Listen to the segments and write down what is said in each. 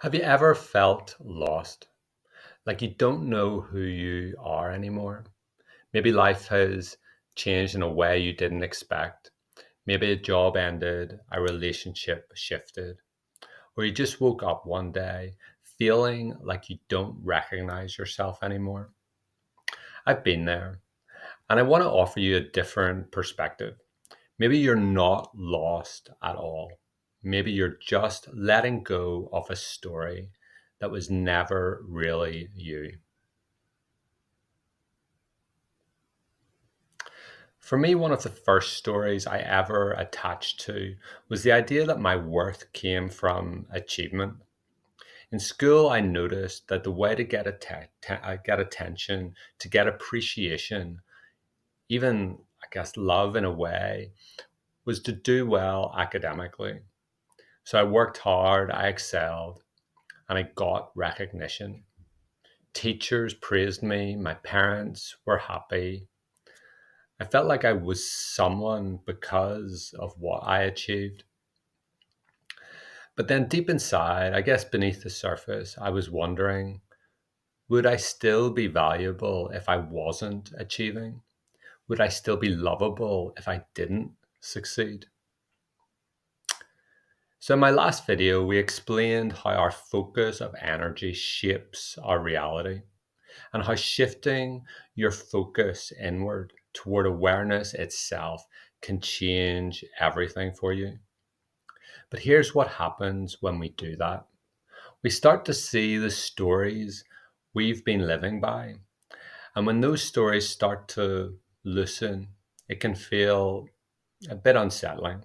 Have you ever felt lost? Like you don't know who you are anymore? Maybe life has changed in a way you didn't expect. Maybe a job ended, a relationship shifted, or you just woke up one day feeling like you don't recognize yourself anymore. I've been there, and I want to offer you a different perspective. Maybe you're not lost at all. Maybe you're just letting go of a story that was never really you. For me, one of the first stories I ever attached to was the idea that my worth came from achievement. In school, I noticed that the way to get attention, to get appreciation, even I guess love in a way, was to do well academically. So I worked hard, I excelled, and I got recognition. Teachers praised me, my parents were happy. I felt like I was someone because of what I achieved. But then deep inside, I guess beneath the surface, I was wondering, would I still be valuable if I wasn't achieving? Would I still be lovable if I didn't succeed? So, in my last video, we explained how our focus of energy shapes our reality and how shifting your focus inward toward awareness itself can change everything for you. But here's what happens when we do that: we start to see the stories we've been living by. And when those stories start to loosen, it can feel a bit unsettling.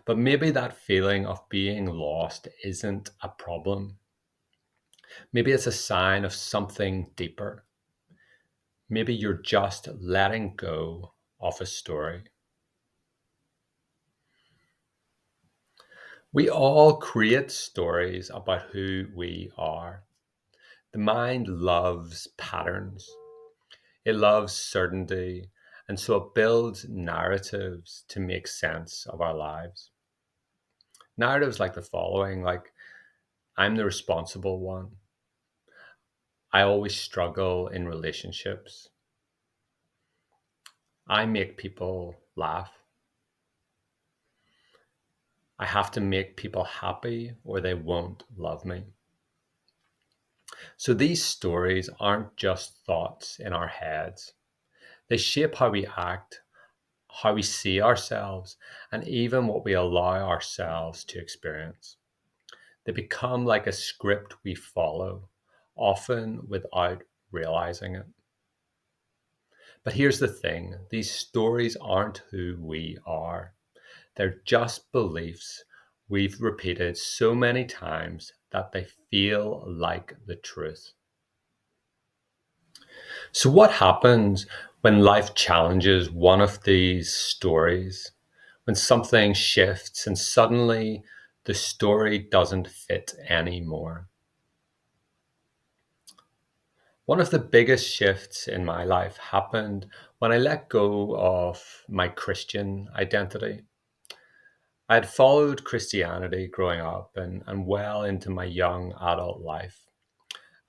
But maybe that feeling of being lost isn't a problem. Maybe it's a sign of something deeper. Maybe you're just letting go of a story. We all create stories about who we are. The mind loves patterns, it loves certainty, and so it builds narratives to make sense of our lives. Narratives like the following, like, I'm the responsible one. I always struggle in relationships. I make people laugh. I have to make people happy or they won't love me. So these stories aren't just thoughts in our heads. They shape how we act, how we see ourselves, and even what we allow ourselves to experience. They become like a script we follow, often without realizing it. But here's the thing: these stories aren't who we are. They're just beliefs we've repeated so many times that they feel like the truth. So, what happens when life challenges one of these stories? When something shifts and suddenly the story doesn't fit anymore? One of the biggest shifts in my life happened when I let go of my Christian identity. I had followed Christianity growing up and well into my young adult life.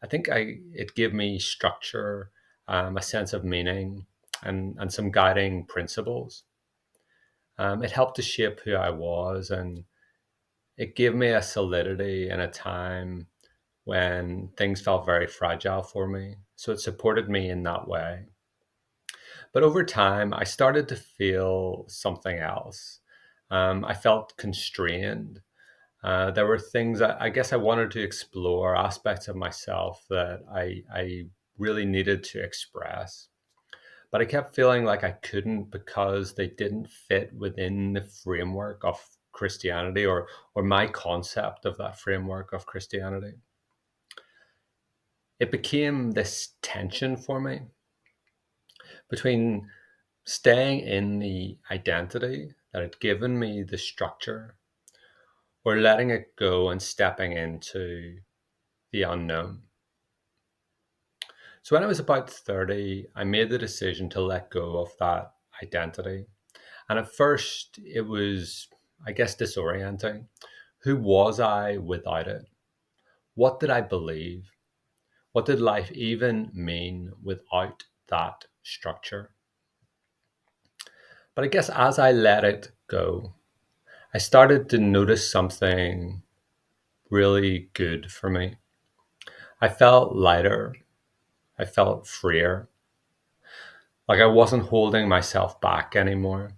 It gave me structure, a sense of meaning, and some guiding principles. It helped to shape who I was, and it gave me a solidity in a time when things felt very fragile for me. So it supported me in that way. But over time, I started to feel something else. I felt constrained. There were things that I guess I wanted to explore, aspects of myself that I really needed to express. But I kept feeling like I couldn't because they didn't fit within the framework of Christianity, or my concept of that framework of Christianity. It became this tension for me between staying in the identity that had given me the structure, or letting it go and stepping into the unknown. So when I was about 30, I made the decision to let go of that identity. And at first, it was, I guess, disorienting. Who was I without it? What did I believe? What did life even mean without that structure? But I guess as I let it go, I started to notice something really good for me. I felt lighter. I felt freer. Like I wasn't holding myself back anymore.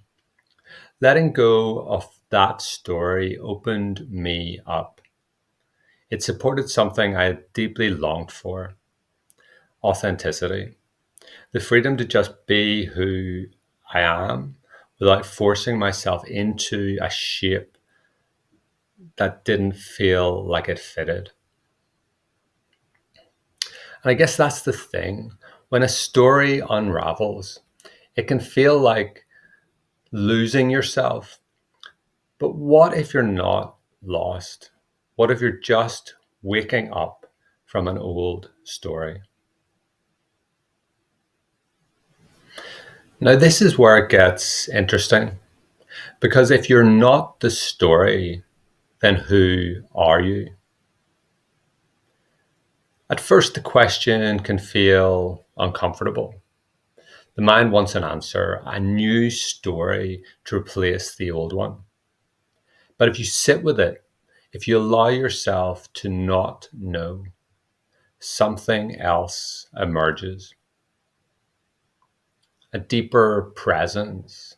Letting go of that story opened me up. It supported something I had deeply longed for: authenticity, the freedom to just be who I am without forcing myself into a shape that didn't feel like it fitted. And I guess that's the thing. When a story unravels, it can feel like losing yourself. But what if you're not lost? What if you're just waking up from an old story? Now, this is where it gets interesting because if you're not the story, then who are you? At first, the question can feel uncomfortable. The mind wants an answer, a new story to replace the old one. But if you sit with it, if you allow yourself to not know, something else emerges: a deeper presence,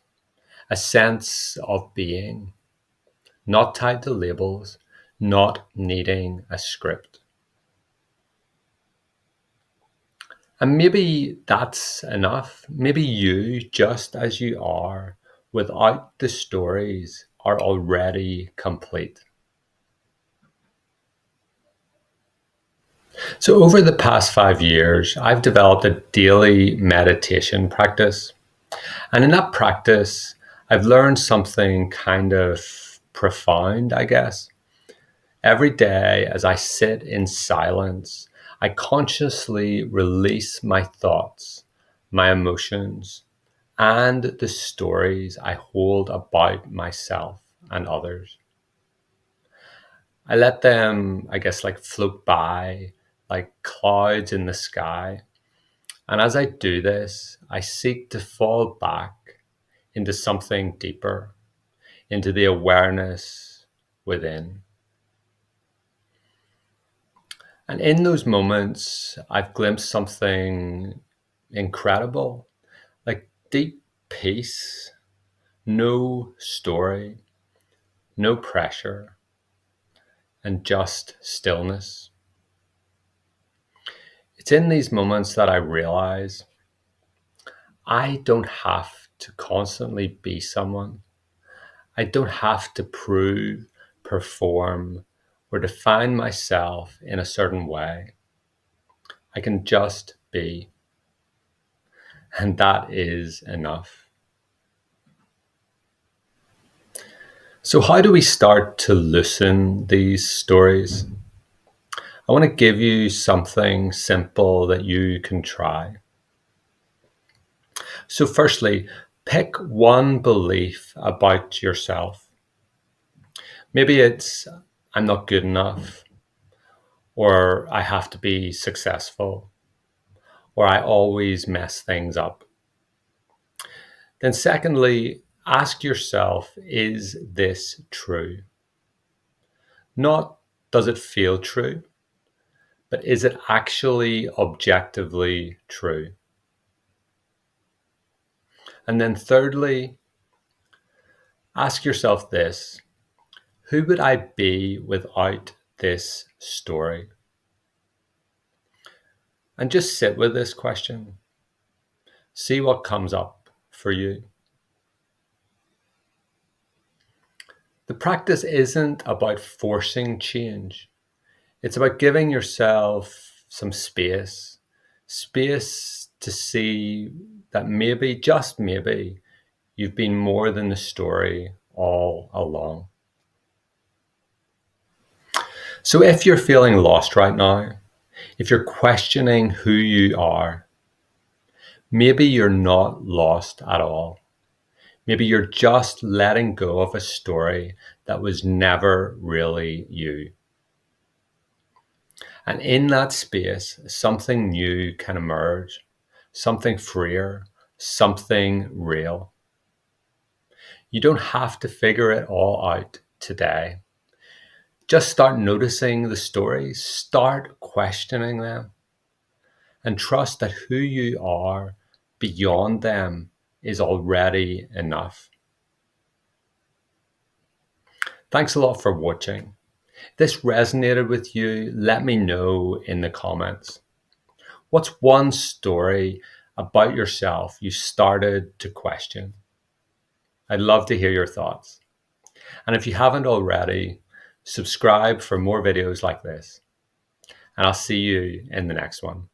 a sense of being, not tied to labels, not needing a script. And maybe that's enough. Maybe you, just as you are, without the stories, are already complete. So, over the past 5 years, I've developed a daily meditation practice. And in that practice, I've learned something kind of profound, I guess. Every day, as I sit in silence, I consciously release my thoughts, my emotions, and the stories I hold about myself and others. I let them, I guess, like float by like clouds in the sky. And as I do this, I seek to fall back into something deeper, into the awareness within. And in those moments, I've glimpsed something incredible, like deep peace, no story, no pressure, and just stillness. It's in these moments that I realize I don't have to constantly be someone. I don't have to prove, perform, or define myself in a certain way. I can just be, and that is enough. So, how do we start to loosen these stories? I want to give you something simple that you can try. So, firstly, pick one belief about yourself. Maybe it's I'm not good enough, or I have to be successful, or I always mess things up. Then, secondly, ask yourself, is this true? Not does it feel true, but is it actually objectively true? And then, thirdly, ask yourself this: who would I be without this story? And just sit with this question. See what comes up for you. The practice isn't about forcing change. It's about giving yourself some space, space to see that maybe, just maybe, you've been more than the story all along. So if you're feeling lost right now, if you're questioning who you are, maybe you're not lost at all. Maybe you're just letting go of a story that was never really you. And in that space, something new can emerge, something freer, something real. You don't have to figure it all out today. Just start noticing the stories, start questioning them, and trust that who you are beyond them is already enough. Thanks a lot for watching. If this resonated with you, let me know in the comments. What's one story about yourself you started to question? I'd love to hear your thoughts. And if you haven't already, subscribe for more videos like this. And I'll see you in the next one.